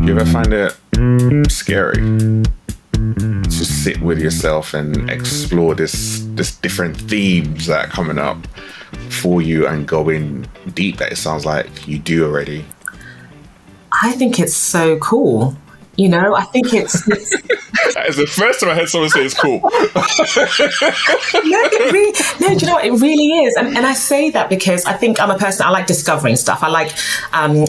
you ever find it scary to sit with yourself and explore this different themes that are coming up for you and going deep that it sounds like you do already? I think it's so cool. You know, I think it's That is the first time I heard someone say it's cool. No, do you know what? It really is. And I say that because I think I'm a person, I like discovering stuff. I like,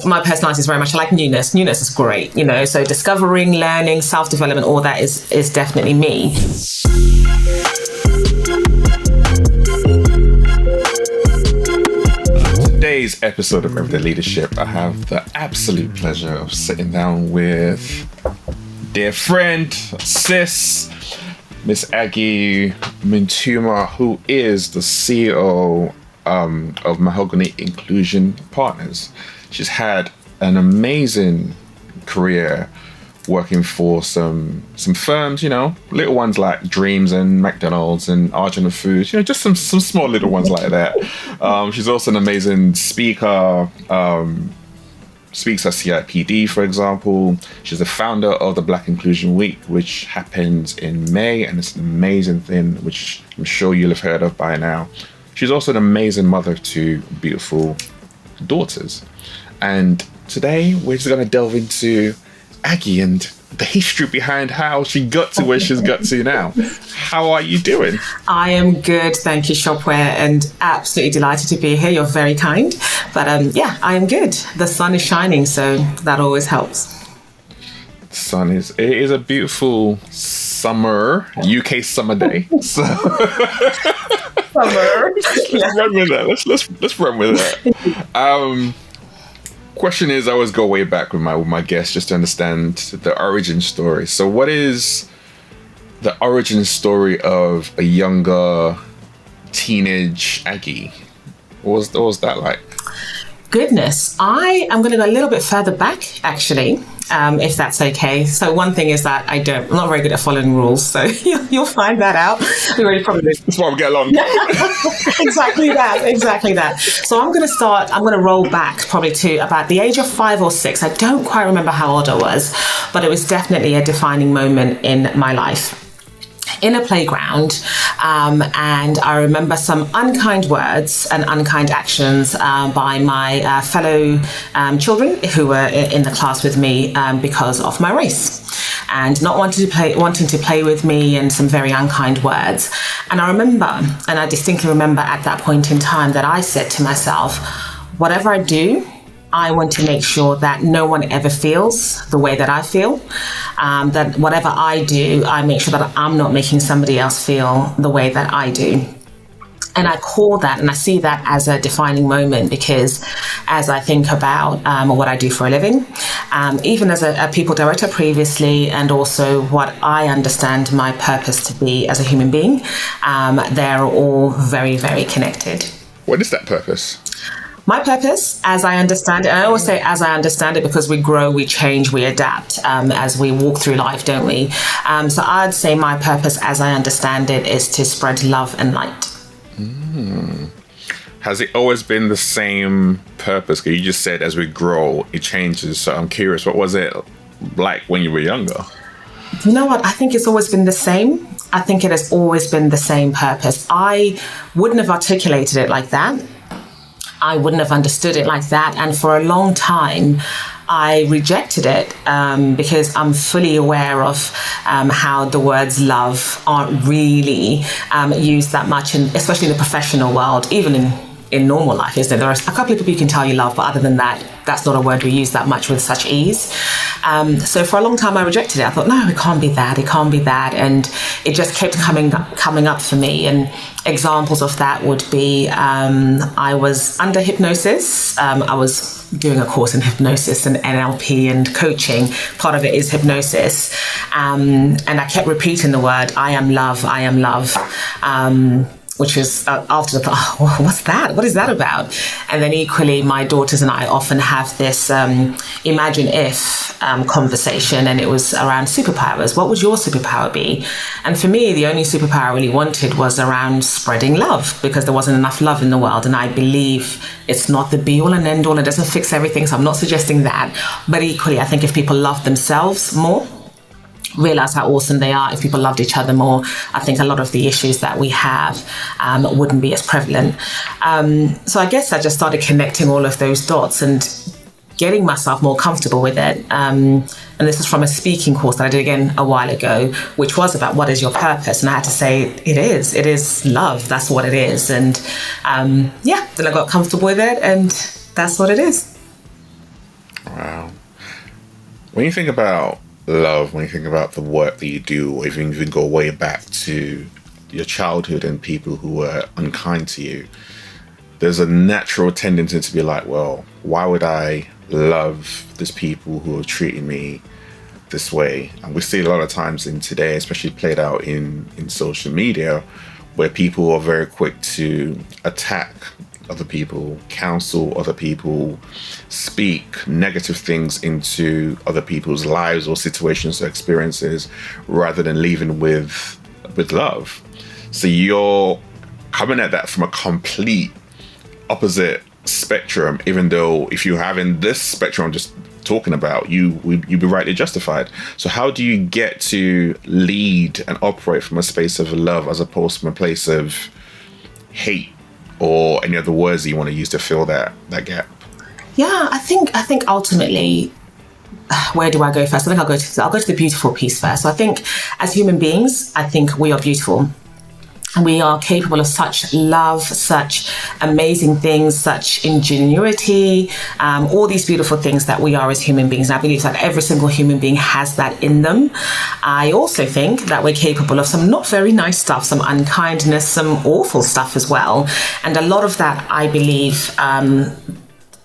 my personality is very much, I like newness. Newness is great, you know, so discovering, learning, self-development, all that is definitely me. Today's episode of Everyday Leadership, I have the absolute pleasure of sitting down with dear friend, sis, Miss Aggie Mutuma, who is the CEO of Mahogany Inclusion Partners. She's had an amazing career working for some firms, you know, little ones like Dreams and McDonald's and Argent Foods, you know, just some small little ones like that. She's also an amazing speaker, speaks at CIPD, for example. She's the founder of the Black Inclusion Week, which happens in May, and it's an amazing thing, which I'm sure you'll have heard of by now. She's also an amazing mother to beautiful daughters. And today, we're just going to delve into Aggie and the history behind how she got to where she's got to now. How are you doing? I am good, thank you, Shopware, and absolutely delighted to be here. You're very kind. But yeah, I am good. The sun is shining, so that always helps. It is a beautiful summer, UK summer day. So Summer. let's run with that. Let's run with that. Question is, I always go way back with my guests just to understand the origin story. So what is the origin story of a younger teenage Aggie? What was that like? Goodness, I am going to go a little bit further back, actually, if that's okay. So one thing is that I'm not very good at following rules, so you'll find that out. That's why we get along. Exactly that. So I'm going to roll back probably to about the age of 5 or 6. I don't quite remember how old I was, but it was definitely a defining moment in my life. In a playground, and I remember some unkind words and unkind actions by my fellow children who were in the class with me because of my race, and not wanting to play with me, and some very unkind words. And I distinctly remember at that point in time that I said to myself, whatever I do, I want to make sure that no one ever feels the way that I feel, that whatever I do, I make sure that I'm not making somebody else feel the way that I do. And I call that, and I see that as a defining moment, because as I think about what I do for a living, even as a people director previously, and also what I understand my purpose to be as a human being, they're all very, very connected. What is that purpose? My purpose, as I understand it, and I always say as I understand it because we grow, we change, we adapt as we walk through life, don't we? So I'd say my purpose, as I understand it, is to spread love and light. Has it always been the same purpose? Because you just said as we grow, it changes. So I'm curious, what was it like when you were younger? You know what? I think it's always been the same. I think it has always been the same purpose. I wouldn't have articulated it like that. I wouldn't have understood it like that. And for a long time, I rejected it because I'm fully aware of how the words love aren't really used that much, and especially in the professional world, even in normal life, isn't it? There are a couple of people you can tell you love, but other than that, that's not a word we use that much with such ease. So for a long time, I rejected it. I thought, no, it can't be that. And it just kept coming up for me. And examples of that would be, I was under hypnosis. I was doing a course in hypnosis and NLP and coaching. Part of it is hypnosis. And I kept repeating the word, I am love, I am love. which is after the thought, oh, what's that? What is that about? And then equally, my daughters and I often have this imagine if conversation, and it was around superpowers. What would your superpower be? And for me, the only superpower I really wanted was around spreading love, because there wasn't enough love in the world. And I believe it's not the be all and end all. It doesn't fix everything. So I'm not suggesting that. But equally, I think if people love themselves more, realize how awesome they are, if people loved each other more, I think a lot of the issues that we have wouldn't be as prevalent. So I guess I just started connecting all of those dots and getting myself more comfortable with it. And this is from a speaking course that I did again a while ago, which was about what is your purpose? And I had to say, it is love. That's what it is. And then I got comfortable with it, and that's what it is. Wow. When you think about love, when you think about the work that you do, or even go way back to your childhood and people who were unkind to you, there's a natural tendency to be like, well, why would I love these people who are treating me this way? And we see a lot of times in today, especially played out in social media, where people are very quick to attack other people, counsel other people, speak negative things into other people's lives or situations or experiences, rather than leaving with love. So you're coming at that from a complete opposite spectrum, even though if you're having this spectrum I'm just talking about, you'd be rightly justified. So how do you get to lead and operate from a space of love as opposed from a place of hate, or any other words that you want to use to fill that gap? Yeah, I think ultimately, where do I go first? I think I'll go to the beautiful piece first. So I think as human beings, I think we are beautiful. And we are capable of such love, such amazing things, such ingenuity, all these beautiful things that we are as human beings. And I believe that every single human being has that in them. I also think that we're capable of some not very nice stuff, some unkindness, some awful stuff as well. And a lot of that, I believe,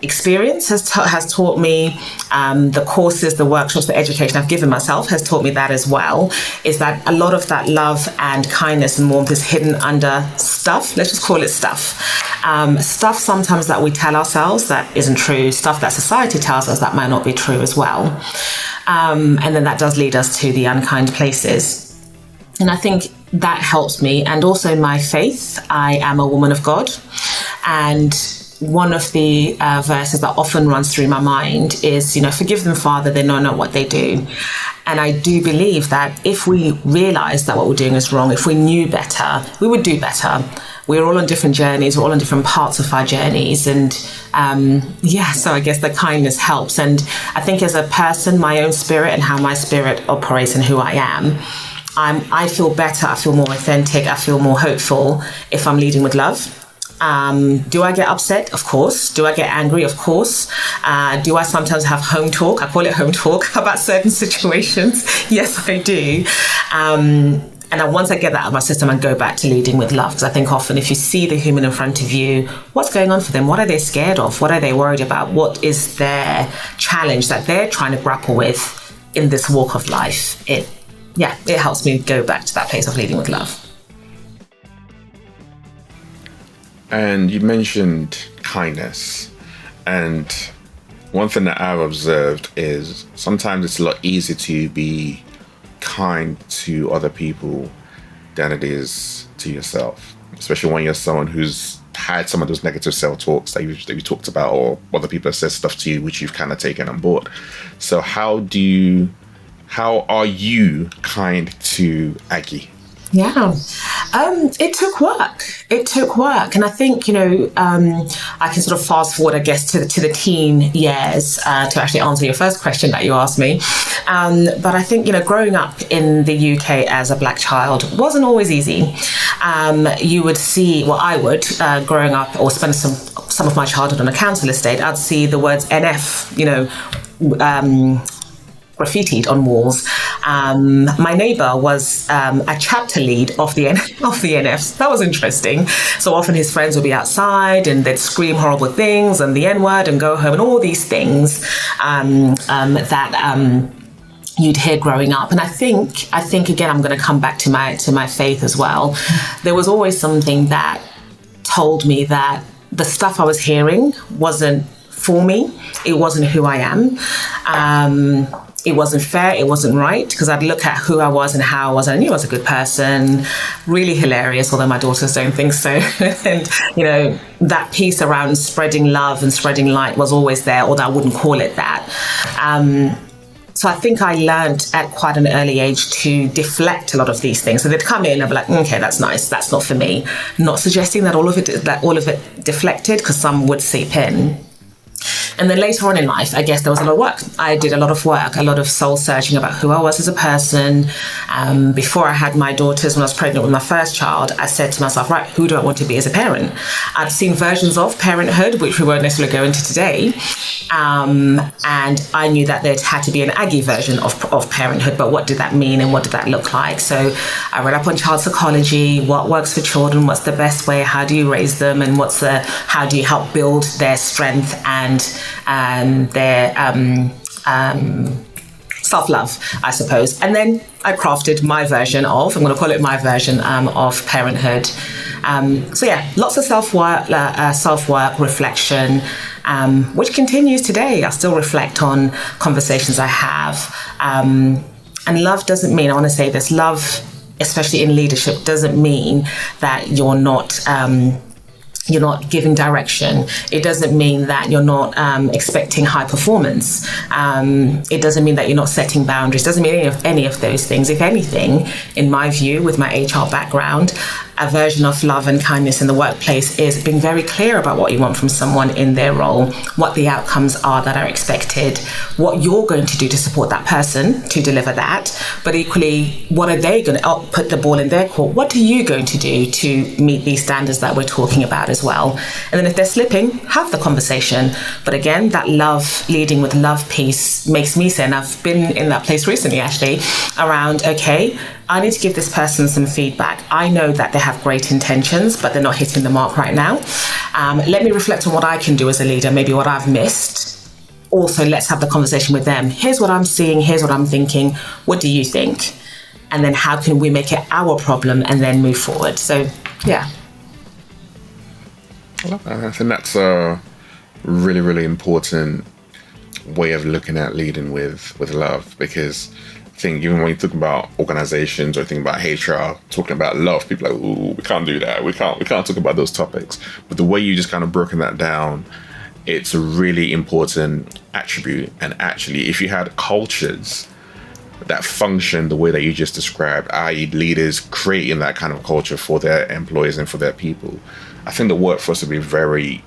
experience has taught me, the courses, the workshops, the education I've given myself has taught me that as well, is that a lot of that love and kindness and warmth is hidden under stuff. Let's just call it stuff. Stuff sometimes that we tell ourselves that isn't true, stuff that society tells us that might not be true as well. And then that does lead us to the unkind places. And I think that helps me. And also my faith. I am a woman of God. And one of the verses that often runs through my mind is, forgive them, Father, they know not what they do. And I do believe that if we realize that what we're doing is wrong, if we knew better, we would do better. We're all on different journeys, we're all on different parts of our journeys. And so I guess the kindness helps. And I think as a person, my own spirit and how my spirit operates and who I am, I feel better, I feel more authentic, I feel more hopeful if I'm leading with love. Do I get upset? Of course. Do I get angry? Of course. Do I sometimes have home talk? I call it home talk about certain situations. Yes, I do. And once I get that out of my system, I go back to leading with love. Because I think often if you see the human in front of you, what's going on for them? What are they scared of? What are they worried about? What is their challenge that they're trying to grapple with in this walk of life? It helps me go back to that place of leading with love. And you mentioned kindness. And one thing that I've observed is sometimes it's a lot easier to be kind to other people than it is to yourself, especially when you're someone who's had some of those negative self-talks that you talked about, or other people have said stuff to you which you've kind of taken on board. So how are you kind to Aggie? Yeah, it took work. And I think, I can sort of fast forward, I guess, to the teen years to actually answer your first question that you asked me. But I think, growing up in the UK as a black child wasn't always easy. You would see, I would, growing up or spend some of my childhood on a council estate, I'd see the words NF, graffitied on walls. My neighbour was a chapter lead of the NFs. That was interesting. So often his friends would be outside and they'd scream horrible things and the N-word and go home and all these things that you'd hear growing up. And I think again, I'm going to come back to my faith as well. There was always something that told me that the stuff I was hearing wasn't for me. It wasn't who I am. It wasn't fair. It wasn't right, because I'd look at who I was and how I was. And I knew I was a good person, really hilarious, although my daughters don't think so. And, that piece around spreading love and spreading light was always there, although I wouldn't call it that. So I think I learned at quite an early age to deflect a lot of these things. So they'd come in and be like, okay, that's nice. That's not for me. Not suggesting that all of it deflected, because some would seep in. And then later on in life, I guess there was a lot of work. I did a lot of work, a lot of soul searching about who I was as a person. Before I had my daughters, when I was pregnant with my first child, I said to myself, right, who do I want to be as a parent? I'd seen versions of parenthood, which we won't necessarily go into today. And I knew that there had to be an Aggie version of parenthood, but what did that mean and what did that look like? So I read up on child psychology, what works for children, what's the best way, how do you raise them, and how do you help build their strength and their self-love, I suppose. And then I crafted my version of, I'm going to call it my version of parenthood. So yeah, lots of self-work, reflection, which continues today. I still reflect on conversations I have. And love doesn't mean, I want to say this, love, especially in leadership, doesn't mean that you're not giving direction. It doesn't mean that you're not expecting high performance. It doesn't mean that you're not setting boundaries. It doesn't mean any of those things. If anything, in my view, with my HR background, a version of love and kindness in the workplace is being very clear about what you want from someone in their role, what the outcomes are that are expected, what you're going to do to support that person to deliver that, but equally, what are they going to put the ball in their court? What are you going to do to meet these standards that we're talking about as well? And then if they're slipping, have the conversation. But again, that love, leading with love piece makes me say, and I've been in that place recently actually, around, okay, I need to give this person some feedback. I know that they have great intentions, but they're not hitting the mark right now. Let me reflect on what I can do as a leader, maybe what I've missed. Also, let's have the conversation with them. Here's what I'm seeing, here's what I'm thinking. What do you think? And then how can we make it our problem and then move forward? So, yeah. I love that. I think that's a really, really important way of looking at leading with love, because I think even when you talk about organizations or think about HR, talking about love, people are like, ooh, we can't do that. We can't talk about those topics. But the way you just kind of broken that down, it's a really important attribute. And actually, if you had cultures that function the way that you just described, i.e. leaders creating that kind of culture for their employees and for their people, I think the workforce would be very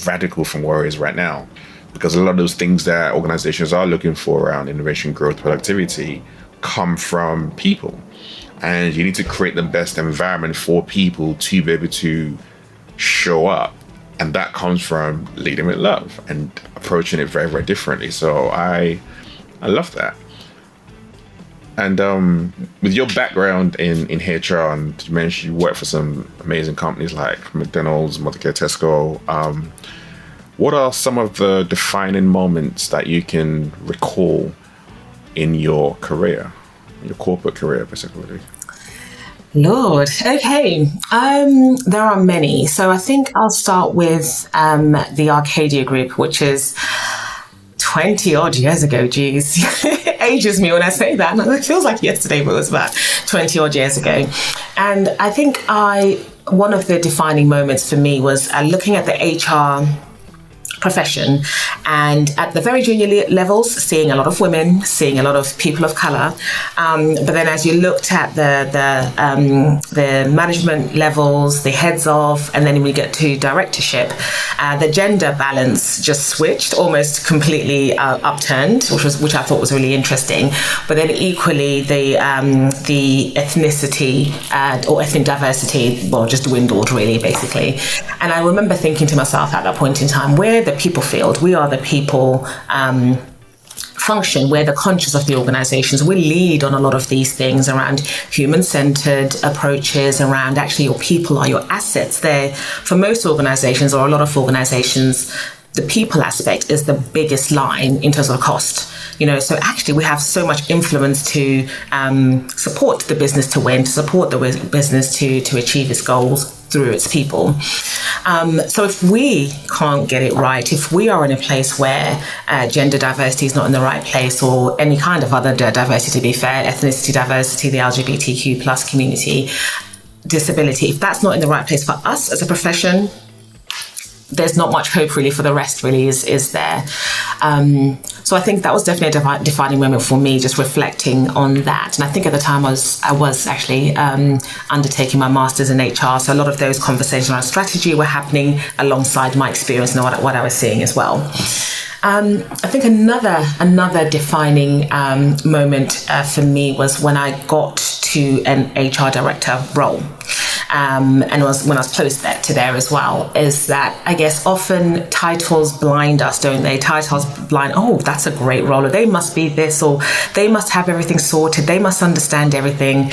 radical from where it is right now. Because a lot of those things that organizations are looking for around innovation, growth, productivity come from people. And you need to create the best environment for people to be able to show up. And that comes from leading with love and approaching it very, very differently. So I love that. And with your background in HR, and you mentioned you work for some amazing companies like McDonald's, Mothercare, Tesco. What are some of the defining moments that you can recall in your career, your corporate career, particularly? Lord, okay. There are many. So I think I'll start with the Arcadia Group, which is 20 odd years ago. Geez, it ages me when I say that. It feels like yesterday, but it was about 20 odd years ago. And I think one of the defining moments for me was looking at the HR profession, and at the very junior levels, seeing a lot of women, seeing a lot of people of color. But then as you looked at the management levels, the heads of, and then when we get to directorship, the gender balance just switched, almost completely upturned, which I thought was really interesting. But then equally the ethnicity or ethnic diversity, well, just dwindled really, basically. And I remember thinking to myself at that point in time, we're the people field, we are the people function, we're the conscious of the organizations. We lead on a lot of these things around human-centered approaches, around actually your people are your assets. There, for most organizations or a lot of organizations, the people aspect is the biggest line in terms of cost. So actually we have so much influence to support the business to win, to support the business to achieve its goals through its people. So if we can't get it right, if we are in a place where gender diversity is not in the right place, or any kind of other diversity, to be fair, ethnicity diversity, the LGBTQ plus community, disability, if that's not in the right place for us as a profession, there's not much hope really for the rest really is there. So I think that was definitely a defining moment for me, just reflecting on that. And I think at the time I was actually undertaking my master's in HR. So a lot of those conversations around strategy were happening alongside my experience and what I was seeing as well. I think another defining moment for me was when I got to an HR director role. And when I was close to there as well, is that I guess often titles blind us, don't they? Titles blind, oh, that's a great role, or they must be this, or they must have everything sorted, they must understand everything.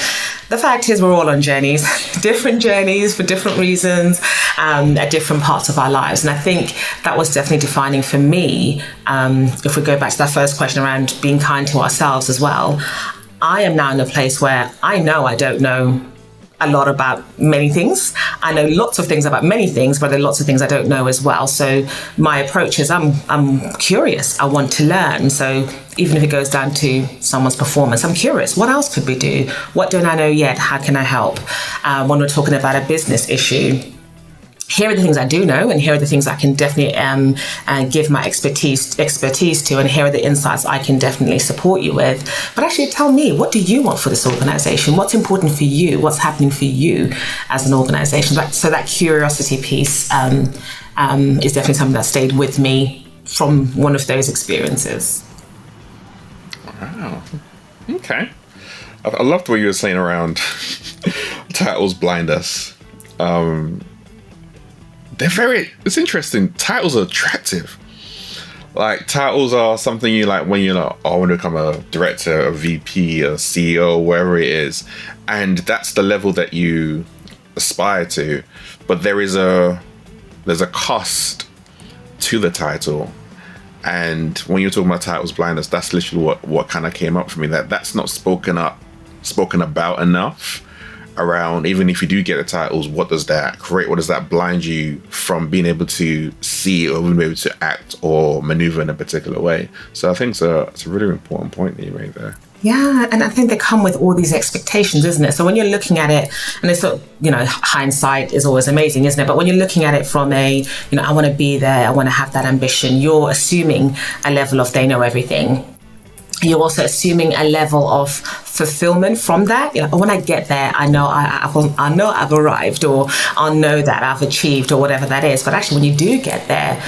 The fact is we're all on journeys, different journeys for different reasons, at different parts of our lives. And I think that was definitely defining for me. If we go back to that first question around being kind to ourselves as well, I am now in a place where I know I don't know a lot about many things. I know lots of things about many things, but there are lots of things I don't know as well. So my approach is I'm curious. I want to learn. So even if it goes down to someone's performance, I'm curious. What else could we do? What don't I know yet? How can I help? When we're talking about a business issue, here are the things I do know, and here are the things I can definitely give my expertise to, and here are the insights I can definitely support you with. But actually tell me, what do you want for this organization? What's important for you? What's happening for you as an organization? So that curiosity piece is definitely something that stayed with me from one of those experiences. Wow. Okay. I loved what you were saying around titles blind us. It's interesting. Titles are attractive. Like, titles are something you like when you're like, oh, I want to become a director, a VP, a CEO, wherever it is. And that's the level that you aspire to. But there's a cost to the title. And when you're talking about titles blindness, that's literally what kind of came up for me. That's not spoken about enough. Around, even if you do get the titles, what does that create? What does that blind you from being able to see or being able to act or maneuver in a particular way? So I think it's a really important point that you made there. Yeah, and I think they come with all these expectations, isn't it? So when you're looking at it, and it's sort of, hindsight is always amazing, isn't it? But when you're looking at it from I want to be there, I want to have that ambition, you're assuming a level of they know everything. You're also assuming a level of fulfillment from that. When I get there, I know I've arrived, or I'll know that I've achieved, or whatever that is. But actually, when you do get there,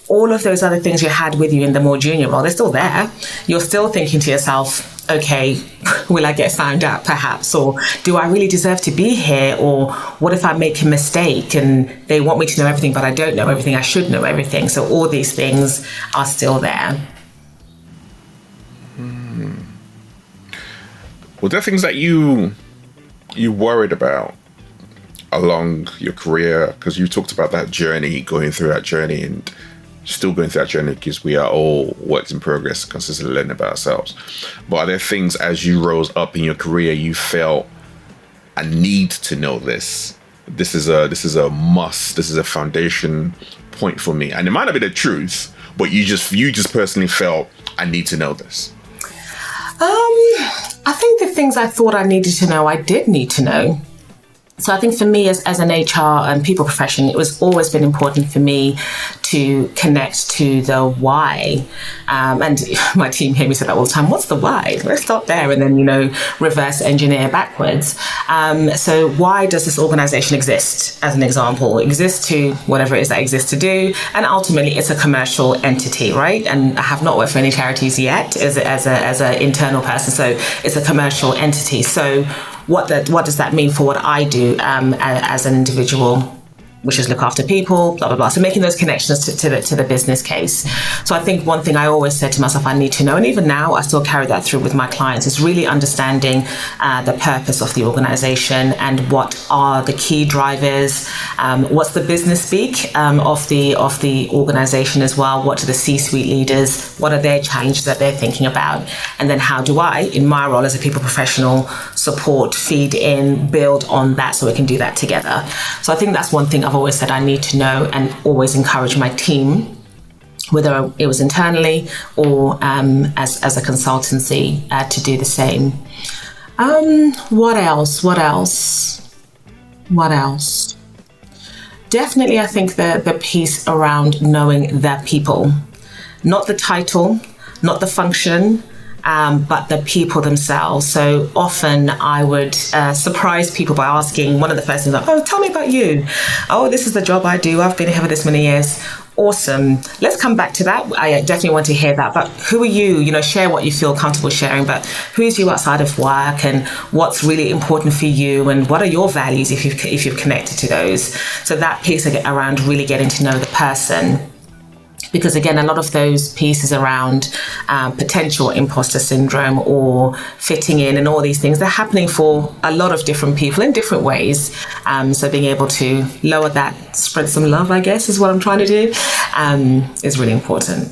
all of those other things you had with you in the more junior role, they're still there. You're still thinking to yourself, okay, will I get found out perhaps? Or do I really deserve to be here? Or what if I make a mistake and they want me to know everything, but I don't know everything, I should know everything. So all these things are still there. Were there things that you worried about along your career? Because you talked about that journey, going through that journey, and still going through that journey, because we are all works in progress, consistently learning about ourselves. But are there things as you rose up in your career you felt, I need to know this? This is a must. This is a foundation point for me. And it might not be the truth, but you just personally felt, I need to know this. I think the things I thought I needed to know, I did need to know. So I think for me as an HR and people profession, it was always been important for me to connect to the why. And my team hear me say that all the time. What's the why? Let's start there and then, reverse engineer backwards. So why does this organization exist, as an example? It exists to whatever it is that exists to do. And ultimately, it's a commercial entity, right? And I have not worked for any charities yet as an internal person. So it's a commercial entity. So what does that mean for what I do as an individual? which is look after people, blah, blah, blah. So making those connections to the business case. So I think one thing I always said to myself, I need to know, and even now I still carry that through with my clients, is really understanding the purpose of the organization and what are the key drivers, what's the business speak of the organization as well, what are the C-suite leaders, what are their challenges that they're thinking about, and then how do I, in my role as a people professional, support, feed in, build on that so we can do that together. So I think that's one thing I've always said I need to know, and always encourage my team, whether it was internally or as a consultancy, to do the same. What else? Definitely, I think the piece around knowing the people, not the title, not the function, but the people themselves. So often I would surprise people by asking, one of the first things, like, oh, tell me about you. Oh, this is the job I do. I've been here for this many years. Awesome. Let's come back to that. I definitely want to hear that. But who are you? You know, share what you feel comfortable sharing. But who's you outside of work, and what's really important for you, and what are your values if you've connected to those? So that piece around really getting to know the person. Because again, a lot of those pieces around potential imposter syndrome or fitting in and all these things, they're happening for a lot of different people in different ways. So being able to lower that, spread some love, I guess, is what I'm trying to do, is really important.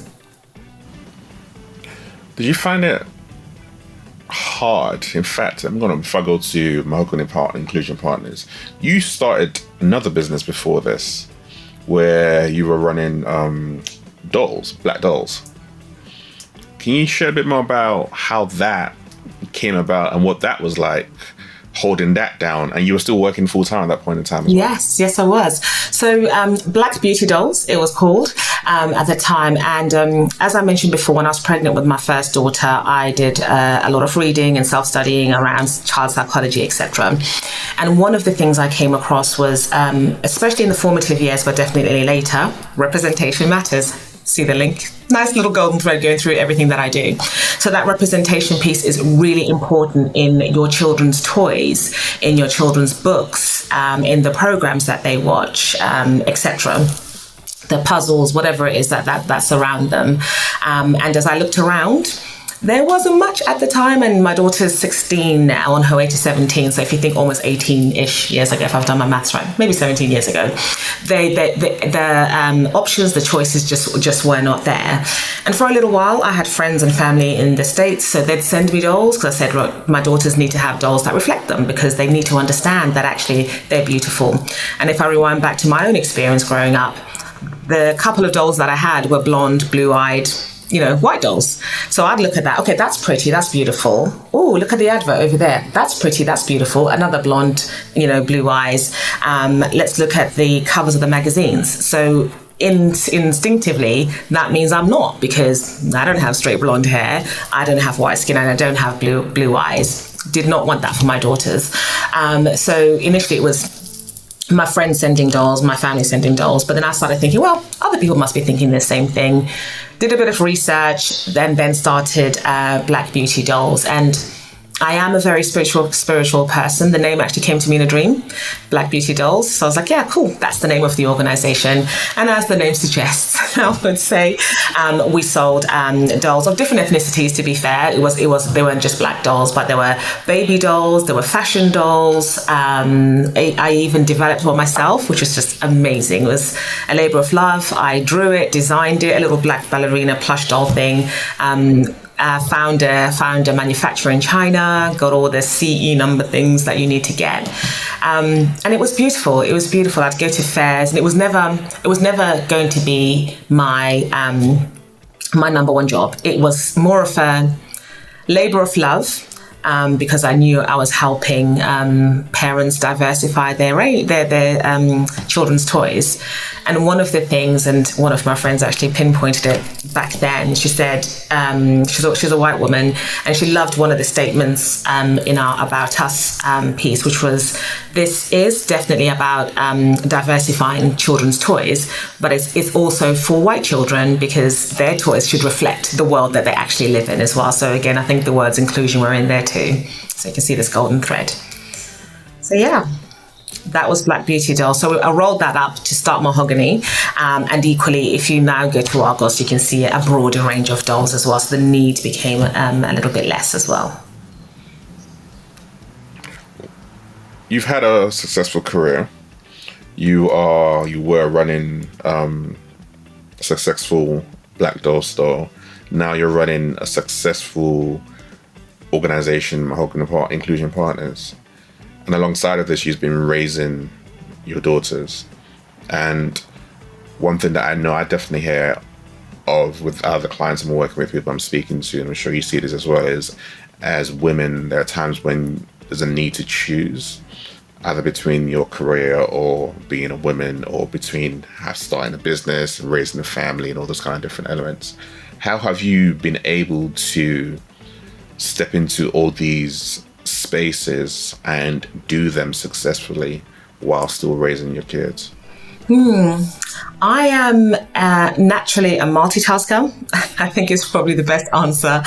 Did you find it hard? In fact, if I go to Mahogany Inclusion Partners, you started another business before this where you were running black dolls. Can you share a bit more about how that came about and what that was like, holding that down? And you were still working full time at that point in time as well? Yes, I was. So Black Beauty Dolls, it was called at the time. And as I mentioned before, when I was pregnant with my first daughter, I did a lot of reading and self-studying around child psychology, etc. And one of the things I came across was, especially in the formative years, but definitely later, representation matters. See the link? Nice little golden thread going through everything that I do. So that representation piece is really important in your children's toys, in your children's books, in the programs that they watch, etc. The puzzles, whatever it is that's around them. And as I looked around, there wasn't much at the time, and my daughter's 16 now, on her way to 17. So if you think almost 18-ish years ago, if I've done my maths right, maybe 17 years ago, the options, the choices just were not there. And for a little while, I had friends and family in the States, so they'd send me dolls, because I said, look, my daughters need to have dolls that reflect them, because they need to understand that actually they're beautiful. And if I rewind back to my own experience growing up, the couple of dolls that I had were blonde, blue-eyed, white dolls. So I'd look at that. Okay, that's pretty. That's beautiful. Oh, look at the advert over there. That's pretty. That's beautiful. Another blonde, blue eyes. Let's look at the covers of the magazines. So instinctively, that means I'm not, because I don't have straight blonde hair. I don't have white skin, and I don't have blue eyes. Did not want that for my daughters. So initially it was my friends sending dolls, my family sending dolls. But then I started thinking, well, other people must be thinking the same thing. Did a bit of research, then started Black Beauty Dolls. And I am a very spiritual person. The name actually came to me in a dream, Black Beauty Dolls. So I was like, yeah, cool. That's the name of the organization. And as the name suggests, I would say, we sold dolls of different ethnicities, to be fair. They weren't just black dolls, but there were baby dolls, there were fashion dolls. I even developed one myself, which was just amazing. It was a labor of love. I drew it, designed it, a little black ballerina plush doll thing. Found a manufacturer in China, got all the CE number things that you need to get, and it was beautiful. I'd go to fairs, and it was never going to be my number one job. It was more of a labor of love, because I knew I was helping parents diversify their children's toys. And one of the things, and one of my friends actually pinpointed it back then, she said, she's a white woman, and she loved one of the statements in our About Us piece, which was, this is definitely about diversifying children's toys, but it's also for white children, because their toys should reflect the world that they actually live in as well. So again, I think the words inclusion were in there too. So you can see this golden thread. So yeah, That was Black Beauty Doll. So I rolled that up to start Mahogany. And equally, if you now go to Argos, you can see a broader range of dolls as well. So the need became a little bit less as well. You've had a successful career. You were running a successful Black Doll store. Now you're running a successful organization, Mahogany Inclusion Partners. And alongside of this, you've been raising your daughters. And one thing that I know I definitely hear of with other clients I'm working with, people I'm speaking to, and I'm sure you see this as well, is as women, there are times when there's a need to choose either between your career or being a woman, or between starting a business, raising a family, and all those kind of different elements. How have you been able to step into all these spaces and do them successfully while still raising your kids? I am naturally a multitasker. I think is probably the best answer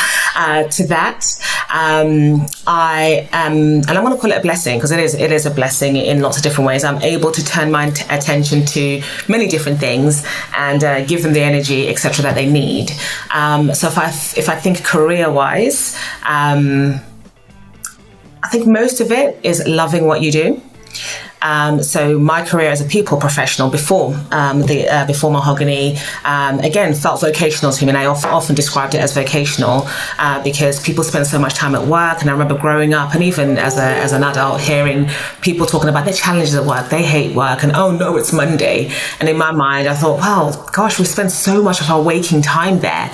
to that. I am, and I'm going to call it a blessing, because it is a blessing in lots of different ways. I'm able to turn my attention to many different things and give them the energy, etc., that they need. So if I think career-wise, I think most of it is loving what you do. So my career as a people professional before Mahogany, again, felt vocational to me. And I often described it as vocational because people spend so much time at work. And I remember growing up, and even as an adult, hearing people talking about their challenges at work. They hate work, and oh no, it's Monday. And in my mind, I thought, well, gosh, we spend so much of our waking time there.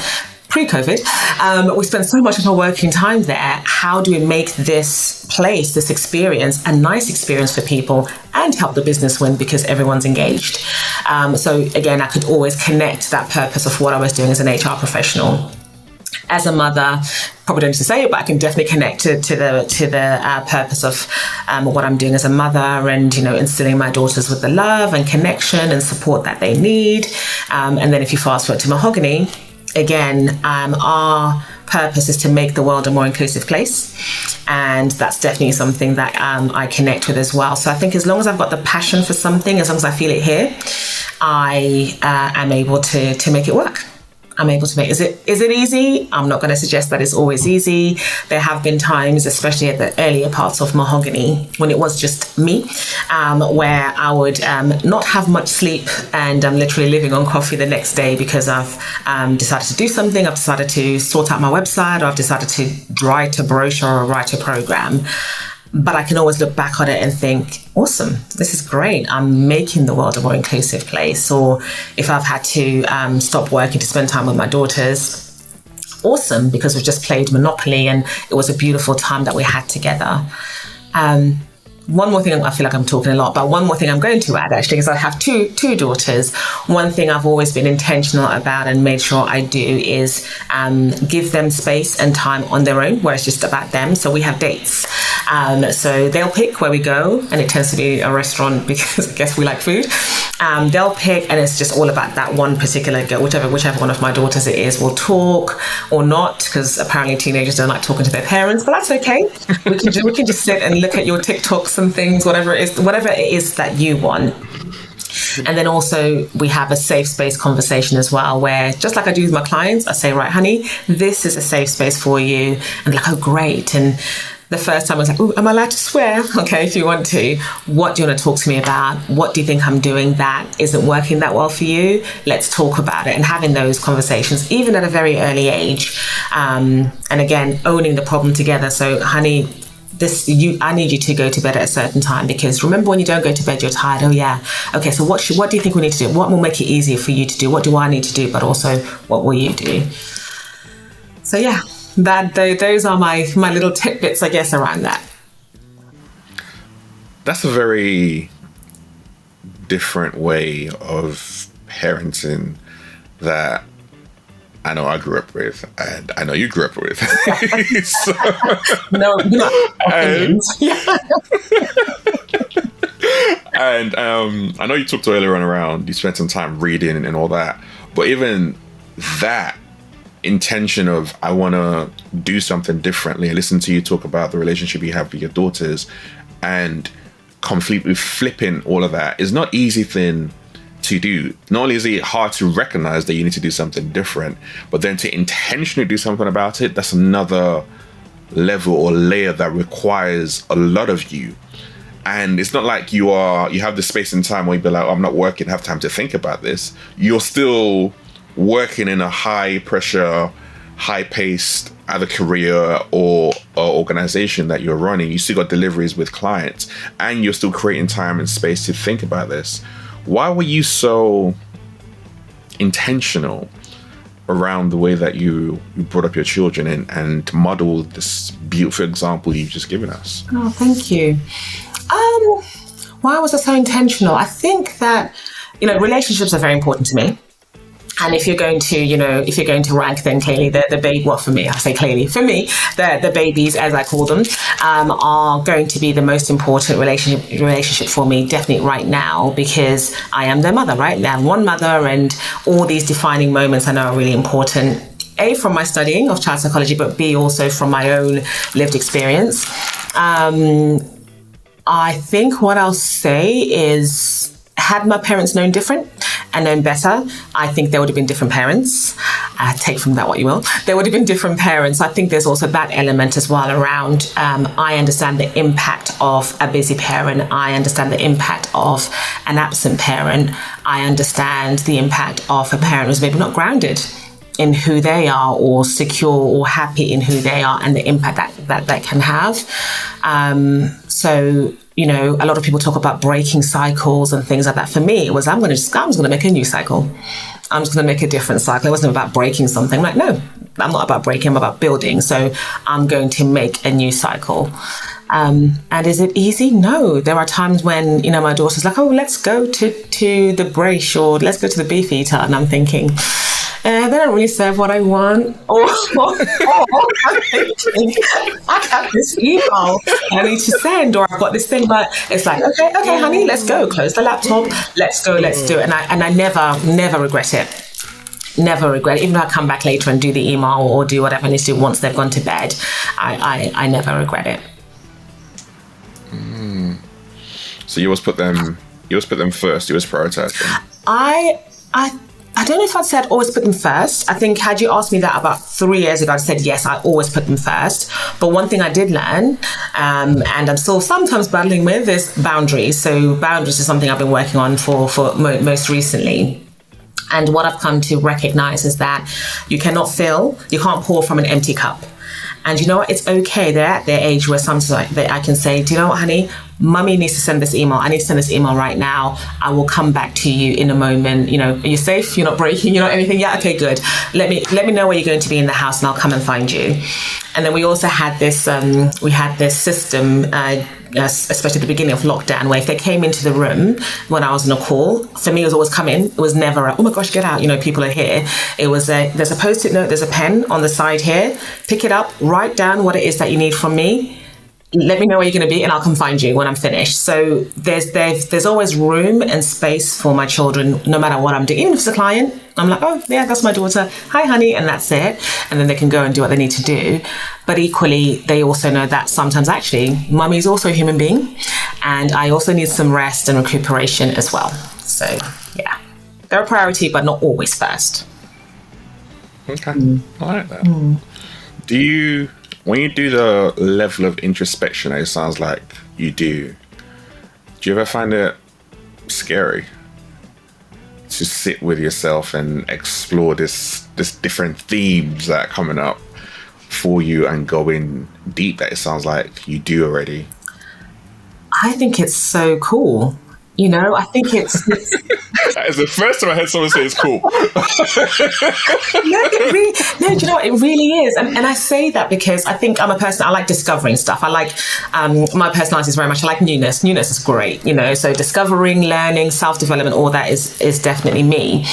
Pre-COVID, we spend so much of our working time there. How do we make this place, this experience, a nice experience for people and help the business win, because everyone's engaged? So again, I could always connect that purpose of what I was doing as an HR professional. As a mother, probably don't need to say it, but I can definitely connect to the purpose of what I'm doing as a mother, and instilling my daughters with the love and connection and support that they need. And then if you fast forward to Mahogany, again, our purpose is to make the world a more inclusive place. And that's definitely something that I connect with as well. So I think as long as I've got the passion for something, as long as I feel it here, I am able to make it work. I'm able to make. Is it easy? I'm not going to suggest that it's always easy. There have been times, especially at the earlier parts of Mahogany, when it was just me, where I would not have much sleep, and I'm literally living on coffee the next day because I've decided to do something. I've decided to sort out my website, or I've decided to write a brochure or write a program. But I can always look back on it and think, awesome, this is great. I'm making the world a more inclusive place. Or if I've had to stop working to spend time with my daughters, awesome, because we've just played Monopoly and it was a beautiful time that we had together. One more thing, I feel like I'm talking a lot, but one more thing I'm going to add, actually, because I have two daughters. One thing I've always been intentional about and made sure I do is give them space and time on their own, where it's just about them. So we have dates. So they'll pick where we go, and it tends to be a restaurant because I guess we like food. They'll pick, and it's just all about that one particular girl, whichever one of my daughters it is. We'll talk or not, because apparently teenagers don't like talking to their parents, but that's okay. We can just sit and look at your TikToks and things, whatever it is that you want. And then also we have a safe space conversation as well, where just like I do with my clients, I say, right, honey, this is a safe space for you. And they're like, oh, great. And the first time I was like, oh, am I allowed to swear? Okay, if you want to. What do you want to talk to me about? What do you think I'm doing that isn't working that well for you? Let's talk about it. And having those conversations, even at a very early age. And again, owning the problem together. So, honey, I need you to go to bed at a certain time, because remember, when you don't go to bed, you're tired. Oh yeah. Okay, so what do you think we need to do? What will make it easier for you to do? What do I need to do? But also, what will you do? So yeah. Those are my little tidbits, I guess, around that. That's a very different way of parenting that I know I grew up with, and I know you grew up with. So, no, not opinions. And I know you talked earlier on around you spent some time reading and all that, but even that intention of I want to do something differently. I listen to you talk about the relationship you have with your daughters, and completely flipping all of that is not easy thing to do. Not only is it hard to recognize that you need to do something different, but then to intentionally do something about it, that's another level or layer that requires a lot of you. And it's not like you have the space and time where you be like, oh, I'm not working, have time to think about this. You're still working in a high pressure, high paced either career or organization that you're running. You still got deliveries with clients, and you're still creating time and space to think about this. Why were you so intentional around the way that you brought up your children and modeled this beautiful example you've just given us? Oh, thank you. Why was I so intentional? I think that, relationships are very important to me. And if you're going to rank, then clearly the baby, well, for me, I say clearly, for me, the babies, as I call them, are going to be the most important relationship for me, definitely right now, because I am their mother, right? I'm one mother, and all these defining moments I know are really important. A, from my studying of child psychology, but B, also from my own lived experience. I think what I'll say is, had my parents known different and known better, I think there would have been different parents. Take from that what you will. There would have been different parents. I think there's also that element as well around, I understand the impact of a busy parent. I understand the impact of an absent parent. I understand the impact of a parent who's maybe not grounded in who they are, or secure or happy in who they are, and the impact that can have. So, a lot of people talk about breaking cycles and things like that. For me, it was, I'm just going to make a new cycle. I'm just going to make a different cycle. It wasn't about breaking something. I'm like, no, I'm not about breaking, I'm about building. So I'm going to make a new cycle. And is it easy? No. There are times when, my daughter's like, oh, let's go to the Brace, or let's go to the Beefeater. And I'm thinking, they don't really serve what I want. Or I'm thinking, I have this email I need to send, or I've got this thing, but it's like, okay, honey, let's go. Close the laptop. Let's go. Let's do it. And I never regret it. Never regret it. Even though I come back later and do the email or do whatever I need to do once they've gone to bed, I never regret it. So you always put them first. You always prioritize them. I don't know if I'd said always put them first. I think had you asked me that about 3 years ago, I'd said yes, I always put them first. But one thing I did learn, and I'm still sometimes battling with, is boundaries. So boundaries is something I've been working on for most recently. And what I've come to recognize is that you can't pour from an empty cup. And you know what? It's okay. They're at their age where sometimes I can say, do you know what, honey? Mummy needs to send this email. I need to send this email right now. I will come back to you in a moment. Are you safe? You're not breaking? You're not anything? Yeah, okay, good. Let me know where you're going to be in the house, and I'll come and find you. And then we also had this system, especially at the beginning of lockdown, where if they came into the room when I was on a call, for me it was always come in. It was never oh my gosh, get out, people are here. It was there's a post-it note, there's a pen on the side here. Pick it up, write down what it is that you need from me. Let me know where you're going to be, and I'll come find you when I'm finished. So there's always room and space for my children, no matter what I'm doing. Even if it's a client, I'm like, oh yeah, that's my daughter. Hi, honey, and that's it. And then they can go and do what they need to do. But equally, they also know that sometimes actually, mummy's also a human being, and I also need some rest and recuperation as well. So yeah, they're a priority, but not always first. Okay, I like that. When you do the level of introspection, it sounds like you do you ever find it scary to sit with yourself and explore this different themes that are coming up for you and go in deep, that it sounds like you do already? I think it's so cool. I think it's That is the first time I heard someone say it's cool. No, do you know what? It really is. And I say that because I think I'm a person, I like discovering stuff. I like, my personality is very much, I like newness. Newness is great, so discovering, learning, self-development, all that is definitely me.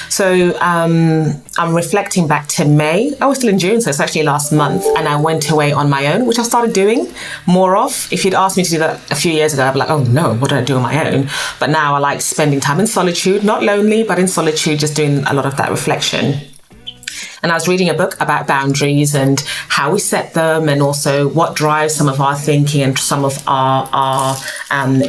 So I'm reflecting back to May. I was still in June, so it's actually last month. And I went away on my own, which I started doing more of. If you'd asked me to do that a few years ago, I'd be like, oh no, what do I do on my own? But now I like spending time in solitude, not lonely, but in solitude, just doing a lot of that reflection. And I was reading a book about boundaries and how we set them, and also what drives some of our thinking and some of our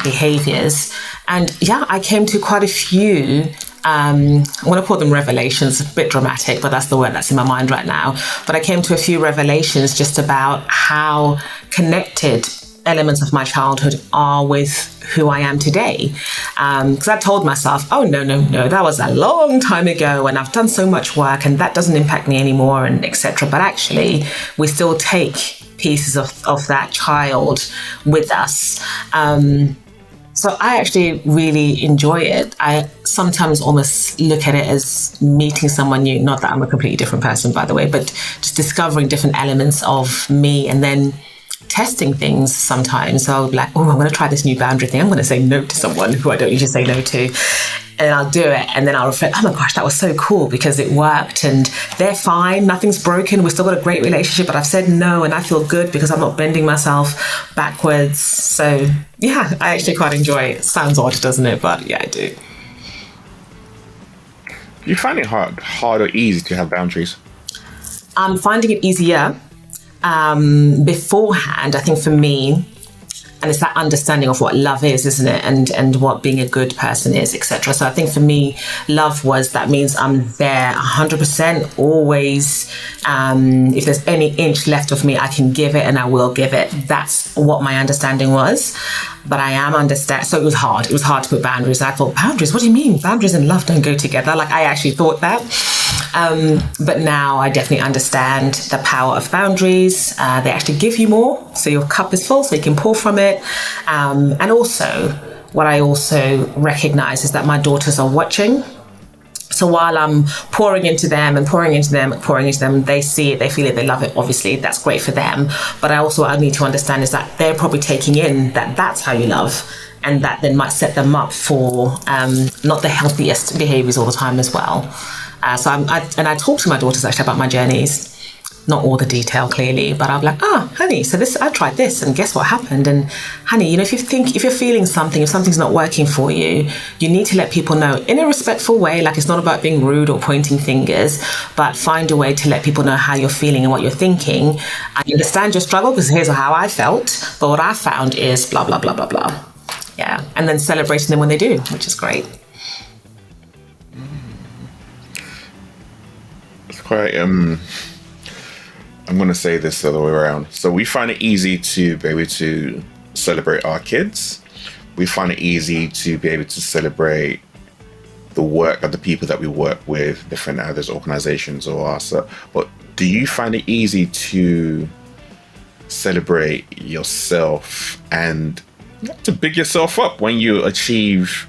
behaviors. And yeah, I came to quite a few, I want to call them revelations, a bit dramatic, but that's the word that's in my mind right now. But I came to a few revelations just about how connected elements of my childhood are with who I am today. Because I told myself, oh, no, that was a long time ago and I've done so much work and that doesn't impact me anymore, and etc. But actually, we still take pieces of that child with us. So I actually really enjoy it. I sometimes almost look at it as meeting someone new. Not that I'm a completely different person, by the way, but just discovering different elements of me and then testing things sometimes. So I'll be like, oh, I'm going to try this new boundary thing. I'm going to say no to someone who I don't usually say no to. And I'll do it. And then I'll reflect, oh my gosh, that was so cool because it worked and they're fine. Nothing's broken. We've still got a great relationship, but I've said no and I feel good because I'm not bending myself backwards. So yeah, I actually quite enjoy it. Sounds odd, doesn't it? But yeah, I do. You find it hard or easy to have boundaries? I'm finding it easier. Beforehand, I think for me, and it's that understanding of what love is, isn't it? And what being a good person is, etc. So I think for me, love that means I'm there 100%, always. If there's any inch left of me, I can give it and I will give it. That's what my understanding was. But I am understand. So it was hard. It was hard to put boundaries. I thought, boundaries? What do you mean? Boundaries and love don't go together. Like I actually thought that. But now I definitely understand the power of boundaries. They actually give you more. So your cup is full so you can pour from it. And also, what I also recognize is that my daughters are watching. So while I'm pouring into them, they see it, they feel it, they love it. Obviously, that's great for them. But I need to understand is that they're probably taking in that that's how you love. And that then might set them up for not the healthiest behaviors all the time as well. So I talk to my daughters actually about my journeys. Not all the detail clearly, but I'm like, honey, so I tried this and guess what happened? And honey, if you're feeling something, if something's not working for you, you need to let people know in a respectful way. Like it's not about being rude or pointing fingers, but find a way to let people know how you're feeling and what you're thinking. I understand your struggle because here's how I felt, but what I found is blah, blah, blah, blah, blah. Yeah. And then celebrating them when they do, which is great. It's quite, I'm going to say this the other way around. So we find it easy to be able to celebrate our kids. We find it easy to be able to celebrate the work of the people that we work with, different others, organizations or us. But do you find it easy to celebrate yourself and to big yourself up when you achieve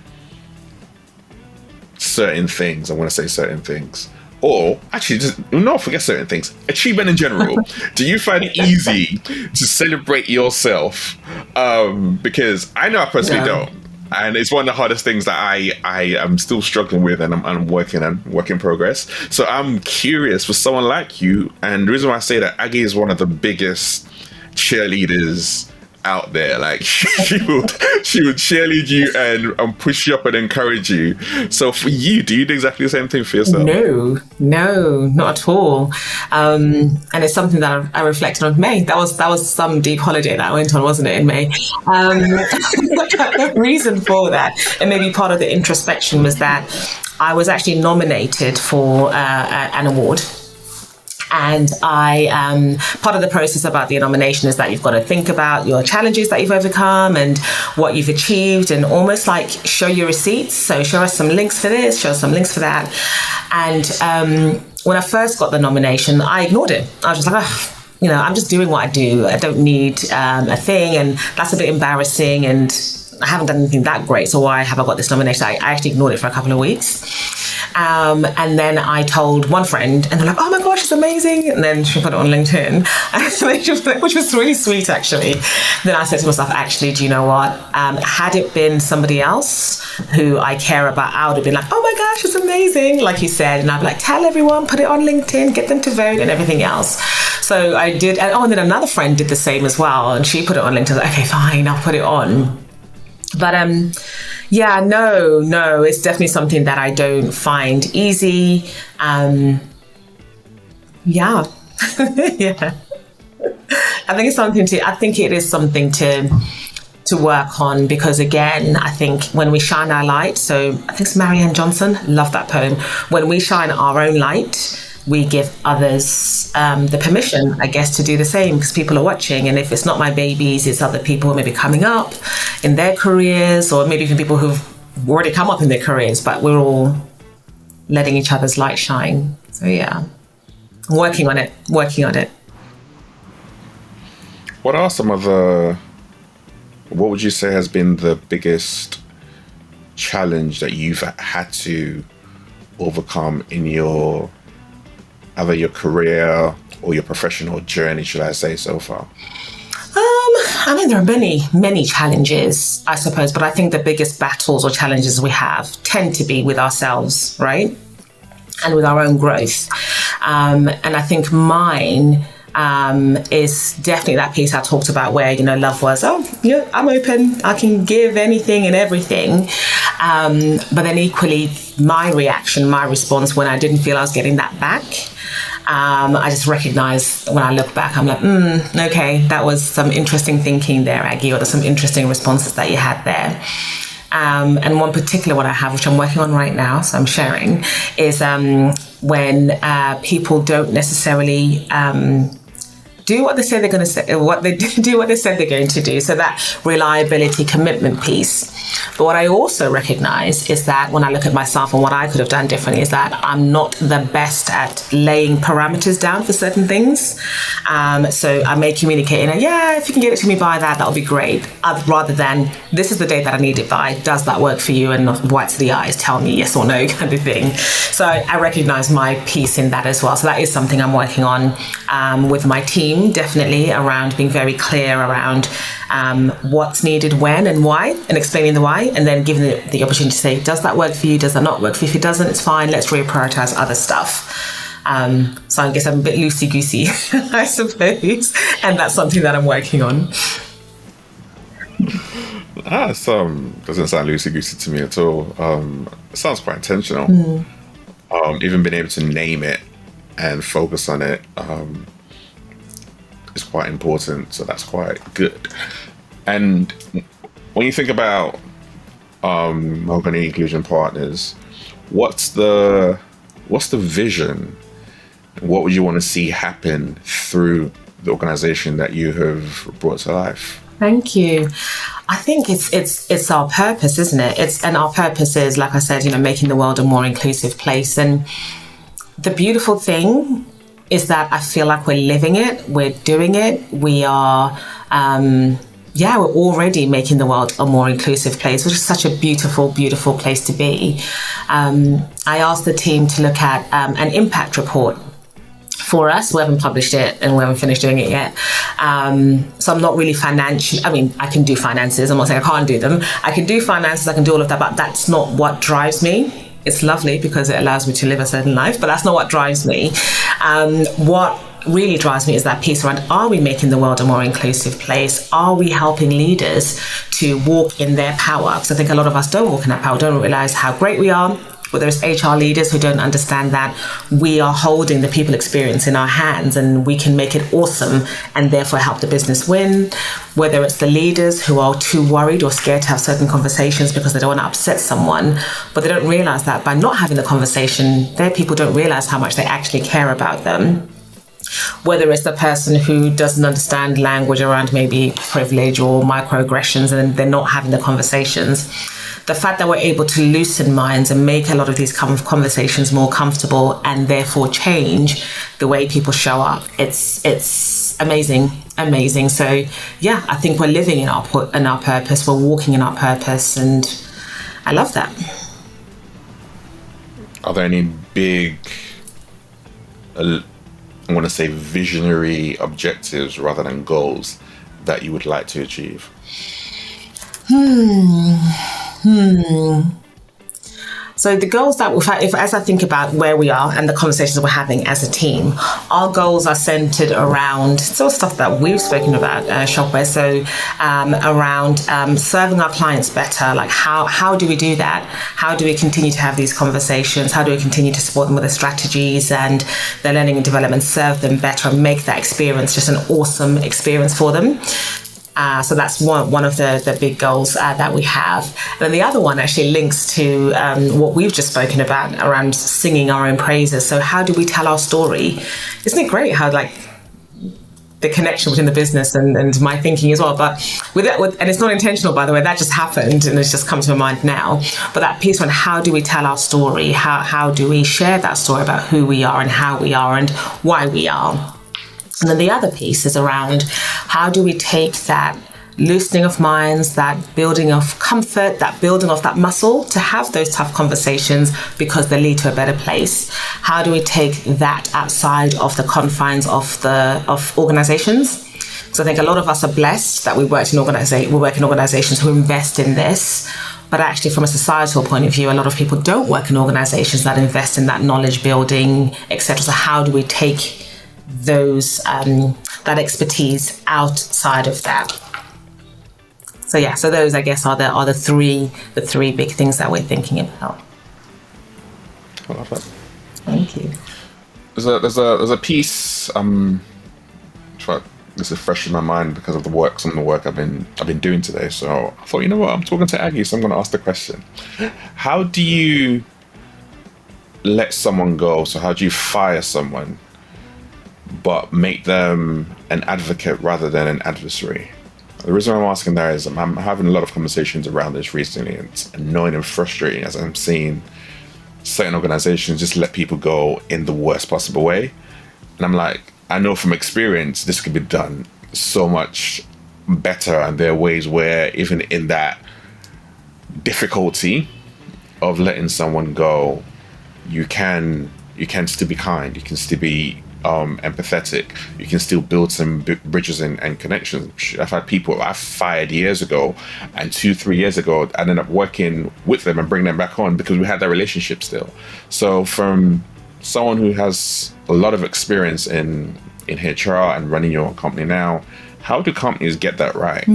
certain things? I want to say certain things. Or actually, forget certain things. Achievement in general. Do you find it easy to celebrate yourself? Because I know I personally don't. And it's one of the hardest things that I am still struggling with and I'm working on, work in progress. So I'm curious for someone like you. And the reason why I say that, Aggie is one of the biggest cheerleaders out there. Like she would cheerlead you and push you up and encourage you. So for you, do you do exactly the same thing for yourself? No, not at all. And it's something that I reflected on May. That was some deep holiday that I went on, wasn't it, in May? The reason for that, and maybe part of the introspection, was that I was actually nominated for an award. And part of the process about the nomination is that you've got to think about your challenges that you've overcome and what you've achieved and almost like show your receipts. So show us some links for this, show us some links for that. And when I first got the nomination, I ignored it. I was just like, I'm just doing what I do. I don't need a thing. And that's a bit embarrassing. And I haven't done anything that great. So why have I got this nomination? I actually ignored it for a couple of weeks. And then I told one friend, and they're like, oh my gosh, it's amazing. And then she put it on LinkedIn, which was really sweet, actually. Then I said to myself, actually, do you know what? Had it been somebody else who I care about, I would have been like, oh my gosh, it's amazing, like you said. And I'd be like, tell everyone, put it on LinkedIn, get them to vote and everything else. So I did. And then another friend did the same as well. And she put it on LinkedIn. I was like, okay, fine, I'll put it on. But no, it's definitely something that I don't find easy. Yeah. Yeah. I think it is something to work on, because again, I think when we shine our light, so I think it's Marianne Johnson, love that poem. When we shine our own light, we give others the permission, I guess, to do the same, because people are watching. And if it's not my babies, it's other people who may be coming up in their careers, or maybe even people who've already come up in their careers, but we're all letting each other's light shine. So yeah, working on it. What would you say has been the biggest challenge that you've had to overcome in either your career or your professional journey, should I say, so far? I mean, there are many challenges, I suppose, but I think the biggest battles or challenges we have tend to be with ourselves, right? And with our own growth. And I think mine is definitely that piece I talked about where, love was, I'm open, I can give anything and everything. But then equally, my response when I didn't feel I was getting that back, I just recognized when I look back, I'm like, okay, that was some interesting thinking there, Aggie, or there's some interesting responses that you had there. And one particular one I have, which I'm working on right now, so I'm sharing, is when people don't necessarily do what they say they're going to say, do what they said they're going to do. So that reliability, commitment piece. But what I also recognize is that when I look at myself and what I could have done differently is that I'm not the best at laying parameters down for certain things. So I may communicate, if you can get it to me by that'll be great. Rather than, this is the date that I need it by. Does that work for you? And not white to the eyes, tell me yes or no kind of thing. So I recognize my piece in that as well. So that is something I'm working on with my team, definitely, around being very clear around what's needed when and why, and explaining the why, and then giving the opportunity to say, does that work for you? Does that not work for you? If it doesn't, it's fine. Let's reprioritize other stuff. So I guess I'm a bit loosey-goosey, I suppose, and that's something that I'm working on. Doesn't sound loosey-goosey to me at all. It sounds quite intentional. Even being able to name it and focus on it is quite important, so that's quite good. And when you think about Mahogany Inclusion Partners, what's the vision? What would you want to see happen through the organization that you have brought to life? Thank you. I think it's our purpose, isn't it? And our purpose is, like I said, making the world a more inclusive place. And the beautiful thing is that I feel like we're living it, we're doing it, we are, we're already making the world a more inclusive place, which is such a beautiful, beautiful place to be. I asked the team to look at an impact report for us. We haven't published it and we haven't finished doing it yet. So I'm not really I can do finances. I'm not saying I can't do them. I can do finances, I can do all of that, but that's not what drives me. It's lovely because it allows me to live a certain life, but that's not what drives me. What really drives me is that piece around, are we making the world a more inclusive place? Are we helping leaders to walk in their power? Because I think a lot of us don't walk in that power, don't realize how great we are. Whether it's HR leaders who don't understand that we are holding the people experience in our hands and we can make it awesome and therefore help the business win. Whether it's the leaders who are too worried or scared to have certain conversations because they don't want to upset someone, but they don't realize that by not having the conversation, their people don't realize how much they actually care about them. Whether it's the person who doesn't understand language around maybe privilege or microaggressions and they're not having the conversations. The fact that we're able to loosen minds and make a lot of these conversations more comfortable and therefore change the way people show up, it's amazing. So yeah, I think we're living in our purpose, we're walking in our purpose, and I love that. Are there any big, I want to say visionary objectives rather than goals that you would like to achieve? So the goals that as I think about where we are and the conversations we're having as a team, our goals are centered around sort of stuff that we've spoken about, Shopware. So around serving our clients better. Like how do we do that? How do we continue to have these conversations? How do we continue to support them with their strategies and their learning and development, serve them better and make that experience just an awesome experience for them? So that's one of the big goals that we have. And then the other one actually links to what we've just spoken about around singing our own praises. So how do we tell our story? Isn't it great how like the connection between the business and my thinking as well? But and it's not intentional, by the way, that just happened and it's just come to my mind now. But that piece on how do we tell our story? How do we share that story about who we are and how we are and why we are? And then the other piece is around how do we take that loosening of minds, that building of comfort, that building of that muscle to have those tough conversations because they lead to a better place. How do we take that outside of the confines of organizations? So I think a lot of us are blessed that we work in organizations who invest in this. But actually, from a societal point of view, a lot of people don't work in organizations that invest in that knowledge building, etc. So how do we take those that expertise outside of that? So those I guess are the three big things that we're thinking about. I love that. Thank you. There's a piece this is fresh in my mind because of some of the work I've been doing today. So I thought, you know what, I'm talking to Aggie, so I'm going to ask the question: how do you let someone go? So how do you fire someone but make them an advocate rather than an adversary? The reason I'm asking that is I'm having a lot of conversations around this recently, and it's annoying and frustrating as I'm seeing certain organizations just let people go in the worst possible way. And I'm like, I know from experience this could be done so much better, and there are ways where even in that difficulty of letting someone go, you can still be kind, you can still be empathetic, you can still build some bridges and connections. I've had people I fired years ago, and 2-3 years ago I ended up working with them and bring them back on because we had that relationship still. So from someone who has a lot of experience in HR and running your own company now, how do companies get that right?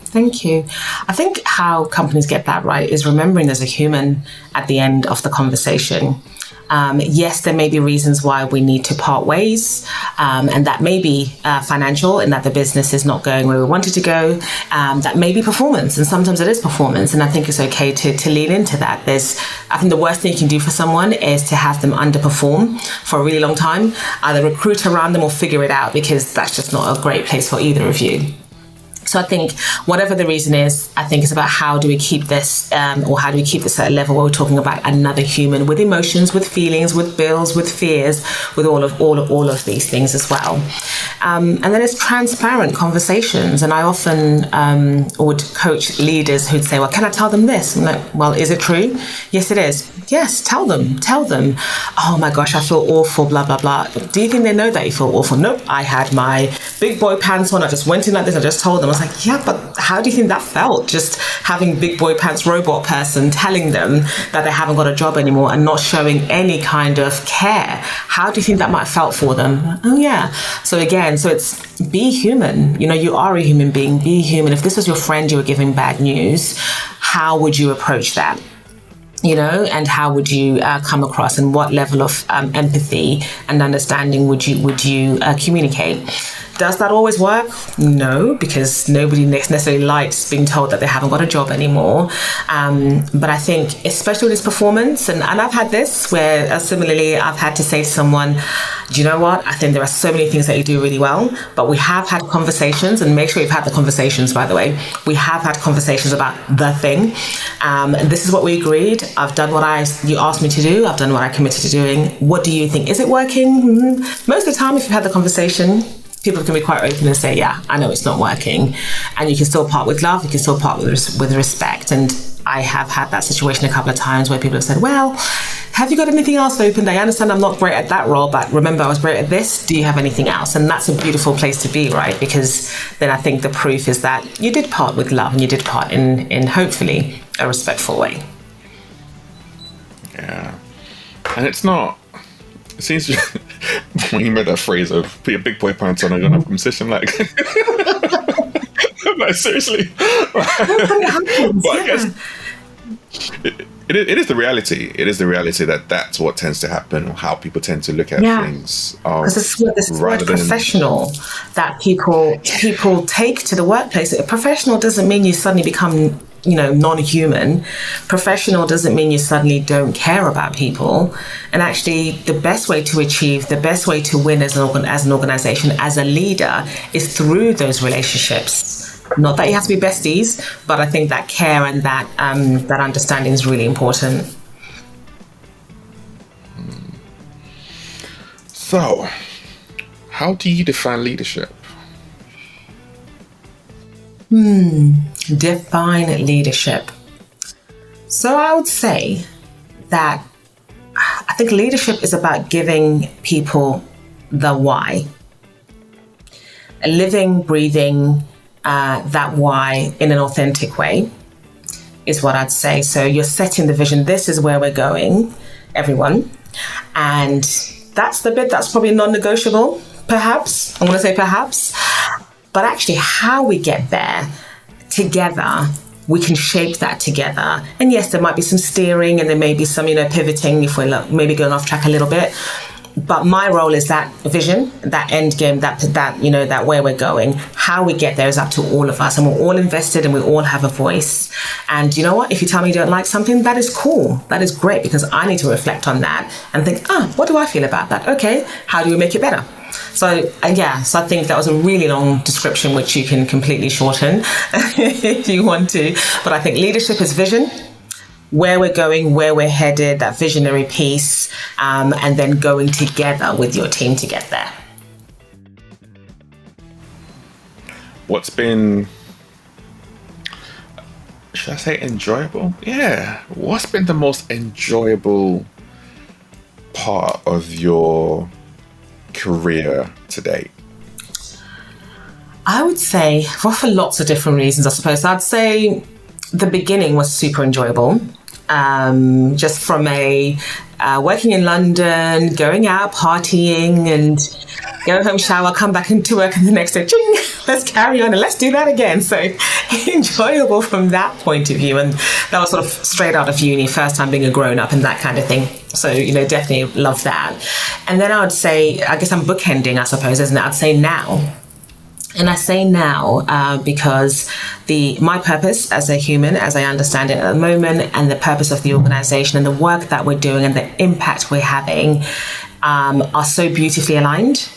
Thank you. I think how companies get that right is remembering there's a human at the end of the conversation. Yes, there may be reasons why we need to part ways, and that may be financial, in that the business is not going where we want it to go. That may be performance, and sometimes it is performance, and I think it's okay to lean into that. I think the worst thing you can do for someone is to have them underperform for a really long time. Either recruit around them or figure it out, because that's just not a great place for either of you. So I think whatever the reason is, I think it's about how do we keep this, or how do we keep this at a level where we're talking about another human with emotions, with feelings, with bills, with fears, with all of these things as well. And then it's transparent conversations. And I often would coach leaders who'd say, well, can I tell them this? I'm like, well, is it true? Yes, it is. Yes, tell them. Oh my gosh, I feel awful, blah, blah, blah. Do you think they know that you feel awful? Nope. I had my big boy pants on. I just went in like this. I just told them. I was like, yeah, but how do you think that felt? Just having big boy pants robot person telling them that they haven't got a job anymore and not showing any kind of care. How do you think that might have felt for them? Oh yeah. So again, it's be human. You are a human being. Be human. If this was your friend you were giving bad news, how would you approach that? And how would you come across, and what level of empathy and understanding would you communicate? Does that always work? No, because nobody necessarily likes being told that they haven't got a job anymore. But I think, especially with this performance, and I've had this where similarly I've had to say to someone, do you know what? I think there are so many things that you do really well, but we have had conversations, and make sure you've had the conversations, by the way. We have had conversations about the thing. And this is what we agreed. I've done what you asked me to do. I've done what I committed to doing. What do you think? Is it working? Most of the time, if you've had the conversation, people can be quite open and say, yeah, I know it's not working. And you can still part with love, you can still part with respect. And I have had that situation a couple of times where people have said, well, have you got anything else open? I understand I'm not great at that role, but remember I was great at this. Do you have anything else? And that's a beautiful place to be, right? Because then I think the proof is that you did part with love, and you did part in hopefully a respectful way. Yeah. And it's not, it seems when you made that phrase of put your big boy pants on and go and have a conversation, like, like seriously. But I guess it is the reality. It is the reality that that's what tends to happen, or how people tend to look at things. Because this word professional that people take to the workplace. Professional doesn't mean you suddenly become, non-human. Professional doesn't mean you suddenly don't care about people. And actually, the best way to achieve, the best way to win as an organization, as a leader, is through those relationships. Not that you have to be besties, but I think that care and that understanding is really important. So, how do you define leadership? Define leadership. So I would say that I think leadership is about giving people the why. Living, breathing, that why in an authentic way is what I'd say. So you're setting the vision. This is where we're going, everyone. And that's the bit that's probably non-negotiable, perhaps. I'm going to say perhaps. But actually how we get there together, we can shape that together. And yes, there might be some steering and there may be some, pivoting if we're maybe going off track a little bit. But my role is that vision, that end game, that where we're going. How we get there is up to all of us, and we're all invested and we all have a voice. And you know what? If you tell me you don't like something, that is cool. That is great, because I need to reflect on that and think, what do I feel about that? Okay, how do we make it better? So I think that was a really long description, which you can completely shorten if you want to. But I think leadership is vision, where we're going, where we're headed, that visionary piece, and then going together with your team to get there. What's been, should I say enjoyable? Yeah. What's been the most enjoyable part of your career to date? I would say, well, for lots of different reasons, I suppose. I'd say the beginning was super enjoyable. Just from working in London, going out, partying, and going home, shower, come back into work, and the next day, ching, let's carry on and let's do that again. So enjoyable from that point of view. And that was sort of straight out of uni, first time being a grown up and that kind of thing. So, definitely love that. And then I would say, I guess I'm bookending, I suppose, isn't it? I'd say now. And I say now because my purpose as a human, as I understand it at the moment, and the purpose of the organization and the work that we're doing and the impact we're having are so beautifully aligned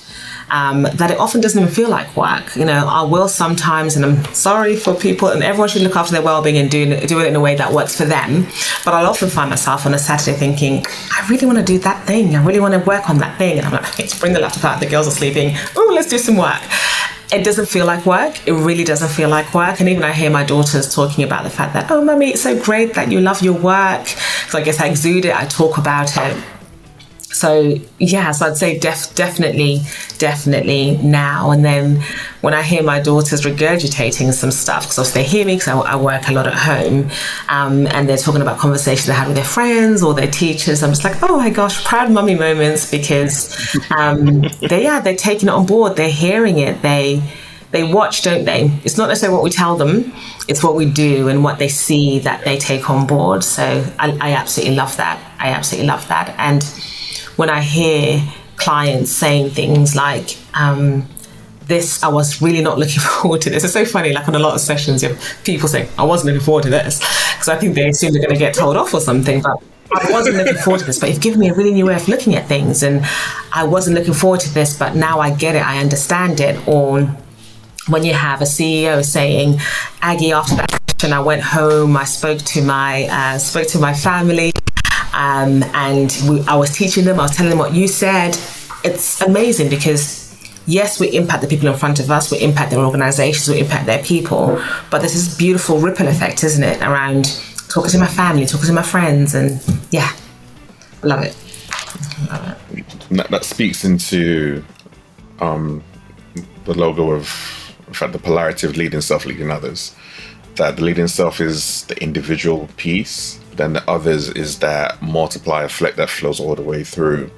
that it often doesn't even feel like work. I will sometimes, and I'm sorry for people, and everyone should look after their well-being and do it in a way that works for them. But I'll often find myself on a Saturday thinking, I really want to do that thing. I really want to work on that thing. And I'm like, let's bring the laptop out. The girls are sleeping. Oh, let's do some work. It doesn't feel like work. It really doesn't feel like work. And even I hear my daughters talking about the fact that, mummy, it's so great that you love your work. So I guess I exude it. I talk about it. So I'd say definitely now. And then when I hear my daughters regurgitating some stuff, because obviously they hear me because I work a lot at home, and they're talking about conversations they had with their friends or their teachers, I'm just like, oh my gosh, proud mummy moments, because they're taking it on board. They're hearing it. They watch, don't they? It's not necessarily what we tell them, it's what we do and what they see that they take on board. So I absolutely love that. And when I hear clients saying things like, this, I was really not looking forward to this. It's so funny, like on a lot of sessions, you have people saying, I wasn't looking forward to this, because I think they assume they're going to get told off or something, but I wasn't looking forward to this, but you've given me a really new way of looking at things, and I wasn't looking forward to this, but now I get it, I understand it. Or when you have a CEO saying, Aggie, after that session, I went home, I spoke to my family, and I was teaching them, I was telling them what you said. It's amazing because yes, we impact the people in front of us, we impact their organizations, we impact their people, but there's this beautiful ripple effect, isn't it, around talking to my family, talking to my friends, and love it. That speaks into the logo of, in fact, the polarity of leading self, leading others. That the leading self is the individual piece, Then the others is that multiply effect that flows all the way through,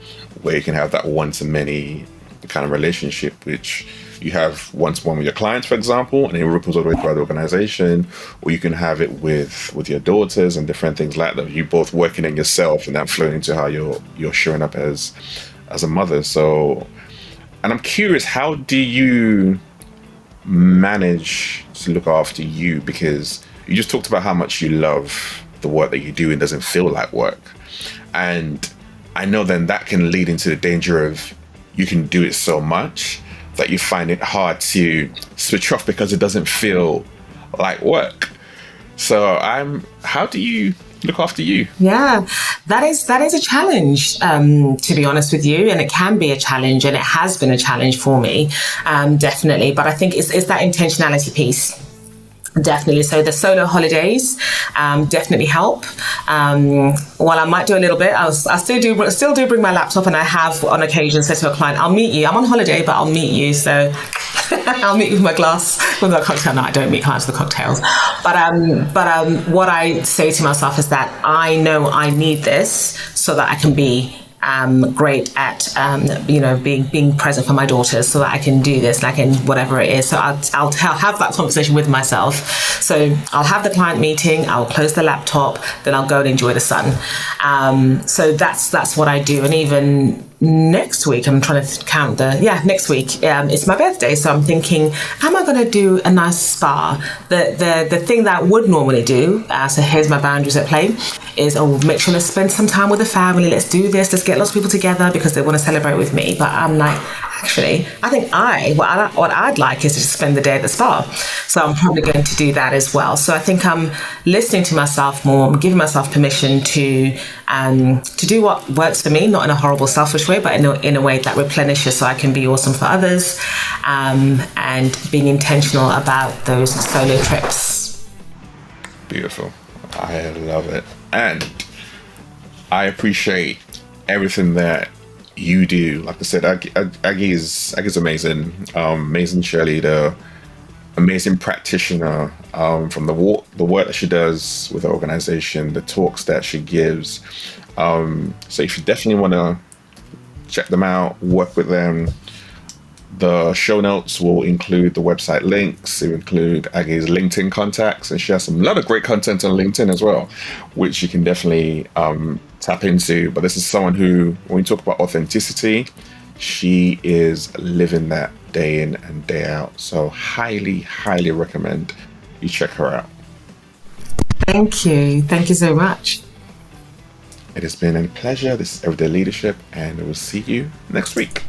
where you can have that one-to-many kind of relationship, which you have one-to-one with your clients, for example, and it ripples all the way throughout the organization, or you can have it with your daughters and different things like that. You both working in yourself and that flowing into how you're showing up as a mother. So, and I'm curious, how do you manage to look after you? Because you just talked about how much you love the work that you do and doesn't feel like work. And I know then that can lead into the danger of you can do it so much that you find it hard to switch off because it doesn't feel like work. So how do you look after you? Yeah, that is a challenge, to be honest with you, and it can be a challenge, and it has been a challenge for me, definitely. But I think it's that intentionality piece. Definitely. So the solo holidays definitely help. While I might do a little bit, I still do bring my laptop, and I have on occasion said to a client, "I'll meet you. I'm on holiday, but I'll meet you." So I'll meet you with my glass, with my cocktail. No, I don't meet clients with cocktails. But what I say to myself is that I know I need this so that I can be great at being present for my daughters, so that I can do this, like, in whatever it is. So I'll have that conversation with myself. So I'll have the client meeting, I'll close the laptop, then I'll go and enjoy the sun. So that's what I do. And even next week, I'm trying to count next week, it's my birthday. So I'm thinking, am I going to do a nice spa? The thing that I would normally do, so here's my boundaries at play, is, make sure to spend some time with the family. Let's do this. Let's get lots of people together because they want to celebrate with me. But I'm like, actually, I think what I'd like is to just spend the day at the spa. So I'm probably going to do that as well. So I think I'm listening to myself more. I'm giving myself permission to do what works for me, not in a horrible, selfish way, but in a way that replenishes, so I can be awesome for others, and being intentional about those solo trips. Beautiful. I love it. And I appreciate everything that you do. Like I said, Aggie's amazing. Amazing cheerleader, amazing practitioner, from the work that she does with the organization, the talks that she gives. So if you definitely want to check them out, work with them, the show notes will include the website links. It will include Aggie's LinkedIn contacts, and she has a lot of great content on LinkedIn as well, which you can definitely tap into. But this is someone who, when we talk about authenticity, she is living that day in and day out. So highly, highly recommend you check her out. Thank you. Thank you so much. It has been a pleasure. This is Everyday Leadership, and we'll see you next week.